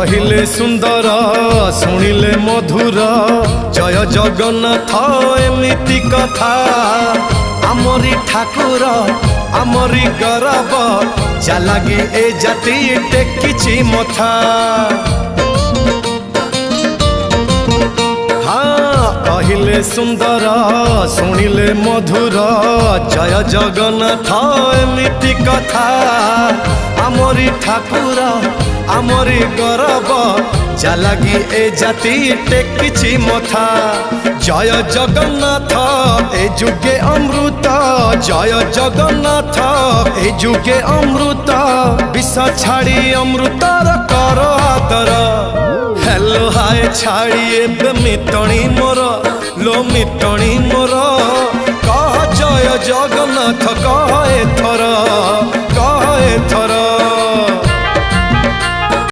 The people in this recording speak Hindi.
कहिले सुंदर शुणिले मधुर जय जगन्नाथ एमिति कथा आमरी ठाकुर आमरी गौरव जालागी ए जाति टेकिछि मथा। हाँ कहिले सुंदर शुणिले मधुर जय जगन्नाथ एमिति कथा आमरी ठाकुर आमरी गौरव जालागी ए जाति टेकिछि मथा। जय जगन्नाथ ए जुगे अमृत जय जगन्नाथ ए जुगे अमृत विष छाड़ी अमृतर कर आदर। हेलो हाय छाड़ी एबे मिटणी मोर लो मिटणी मोर कह जय जगन्नाथ कह एथर।